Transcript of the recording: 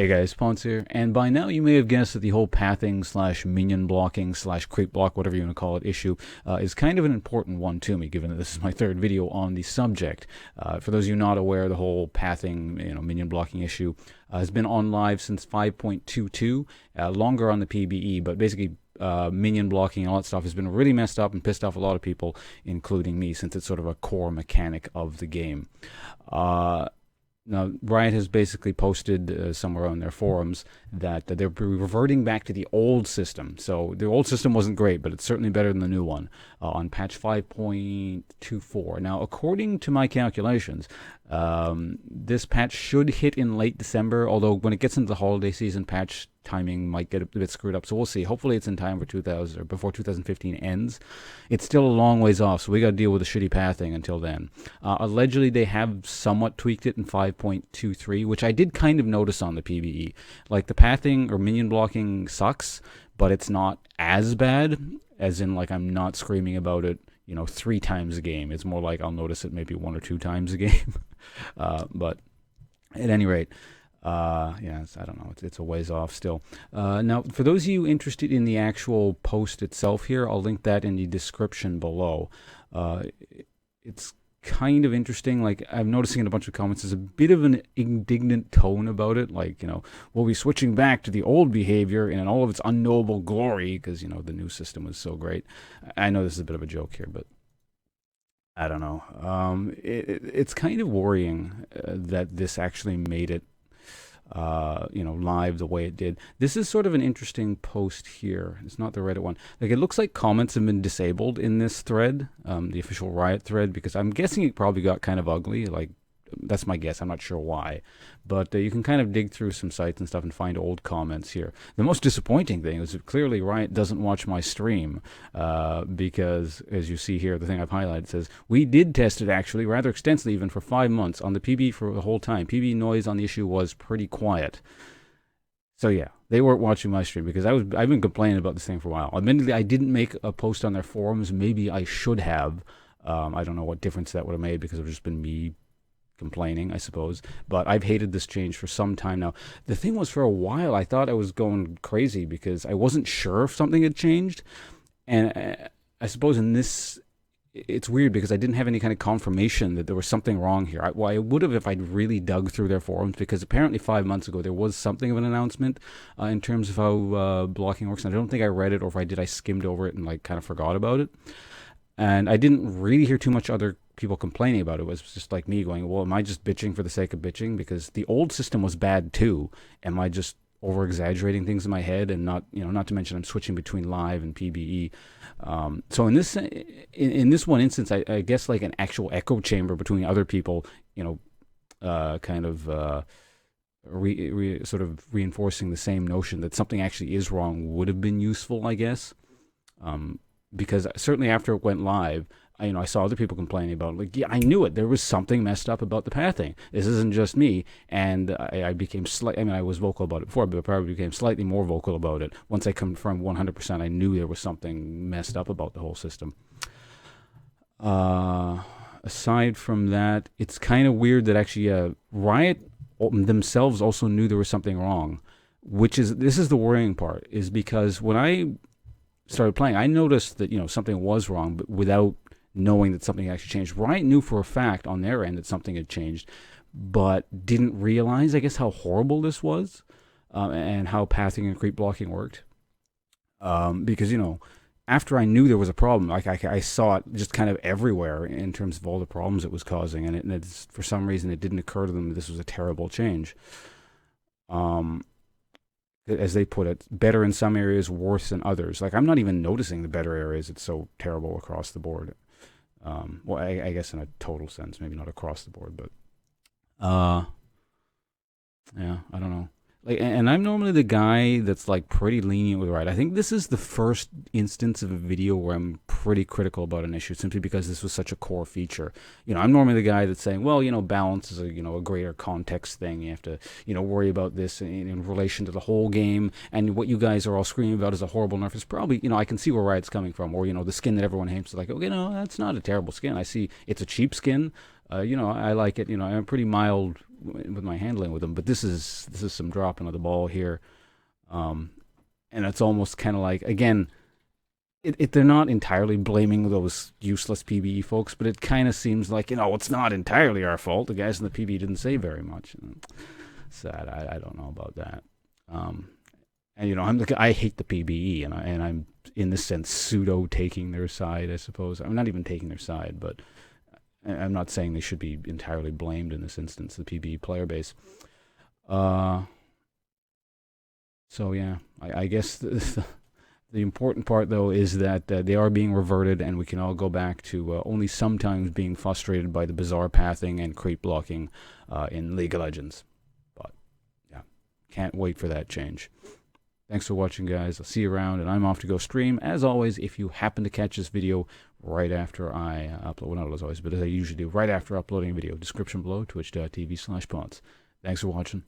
Hey guys, Ponce here, and by now you may have guessed that the whole pathing slash minion blocking slash creep block, whatever you want to call it, issue is kind of an important one to me, given that this is my third video on the subject. For those of you not aware, the whole pathing, minion blocking issue has been on live since 5.22, longer on the PBE, but basically minion blocking and all that stuff has been really messed up and pissed off a lot of people, including me, since it's sort of a core mechanic of the game. Now, Riot has basically posted somewhere on their forums that they're reverting back to the old system. So the old system wasn't great, but it's certainly better than the new one on patch 5.24. Now, according to my calculations, this patch should hit in late December, although when it gets into the holiday season, patch timing might get a bit screwed up. So we'll see. Hopefully it's in time for 2000 or before 2015 ends. It's still a long ways off, so we got to deal with the shitty pathing until then. Allegedly, they have somewhat tweaked it in 5.23, which I did kind of notice on the PBE. Like, the pathing or minion blocking sucks, but it's not as bad, as in, like, I'm not screaming about it 3 times a game. It's more like I'll notice it maybe 1 or 2 times a game. But at any rate, I don't know. It's a ways off still. Now, for those of you interested in the actual post itself here, I'll link that in the description below. It's kind of interesting. Like, I'm noticing in a bunch of comments, there's a bit of an indignant tone about it. Like, we'll be switching back to the old behavior in all of its unknowable glory because, the new system was so great. I know this is a bit of a joke here, but I don't know. It's kind of worrying that this actually made it live the way it did. This is sort of an interesting post here. It's not the Reddit one. Like, it looks like comments have been disabled in this thread, the official Riot thread, because I'm guessing it probably got kind of ugly. Like, that's my guess. I'm not sure why. But you can kind of dig through some sites and stuff and find old comments here. The most disappointing thing is that clearly Riot doesn't watch my stream because, as you see here, the thing I've highlighted says, we did test it actually rather extensively even for 5 months on the PB for the whole time. PB noise on the issue was pretty quiet. So yeah, they weren't watching my stream because I've been complaining about this thing for a while. Admittedly, I didn't make a post on their forums. Maybe I should have. I don't know what difference that would have made because it would have just been me complaining, I suppose. But I've hated this change for some time now. The thing was, for a while, I thought I was going crazy because I wasn't sure if something had changed. And I suppose in this, it's weird because I didn't have any kind of confirmation that there was something wrong here. I would have if I'd really dug through their forums, because apparently 5 months ago there was something of an announcement in terms of how blocking works. And I don't think I read it, or if I did, I skimmed over it and kind of forgot about it. And I didn't really hear too much other people complaining about it. It was just like me going, well, am I just bitching for the sake of bitching? Because the old system was bad too. Am I just over exaggerating things in my head? And not to mention I'm switching between live and PBE. So in this one instance, I guess like an actual echo chamber between other people, kind of sort of reinforcing the same notion that something actually is wrong would have been useful, I guess. Because certainly after it went live, I saw other people complaining about it. Like, yeah, I knew it. There was something messed up about the pathing. This isn't just me. And I became I was vocal about it before, but I probably became slightly more vocal about it. Once I confirmed 100%, I knew there was something messed up about the whole system. Aside from that, it's kind of weird that actually Riot themselves also knew there was something wrong. This is the worrying part, is because when I started playing, I noticed that something was wrong, but without knowing that something actually changed. Riot knew for a fact on their end that something had changed, but didn't realize, I guess, how horrible this was, and how pathing and creep blocking worked. Because after I knew there was a problem, like I saw it just kind of everywhere in terms of all the problems it was causing, and it's, for some reason, it didn't occur to them that this was a terrible change. As they put it, better in some areas, worse in others. Like, I'm not even noticing the better areas. It's so terrible across the board. Well, I guess in a total sense, maybe not across the board, but yeah, I don't know. Like, and I'm normally the guy that's like pretty lenient with Riot. I think this is the first instance of a video where I'm pretty critical about an issue, simply because this was such a core feature. I'm normally the guy that's saying, well, balance is a greater context thing. You have to, worry about this in relation to the whole game. And what you guys are all screaming about is a horrible nerf. Is probably, I can see where Riot's coming from. Or, the skin that everyone hates is like, okay, no, that's not a terrible skin. I see it's a cheap skin. I like it. I'm a pretty mild with my handling with them. But this is some dropping of the ball here, and it's almost kind of like, again, they're not entirely blaming those useless PBE folks, but it kind of seems like, it's not entirely our fault. The guys in the PBE didn't say very much. Sad. I don't know about that. And I hate the PBE, and I'm in this sense pseudo taking their side, I suppose. I'm not even taking their side, but I'm not saying they should be entirely blamed in this instance, the PBE player base. So yeah, I guess the important part though is that they are being reverted, and we can all go back to only sometimes being frustrated by the bizarre pathing and creep blocking in League of Legends. But yeah, can't wait for that change. Thanks for watching, guys. I'll see you around, and I'm off to go stream. As always, if you happen to catch this video right after I upload, well, not as always, but as I usually do, right after uploading a video, description below, twitch.tv/ponce. Thanks for watching.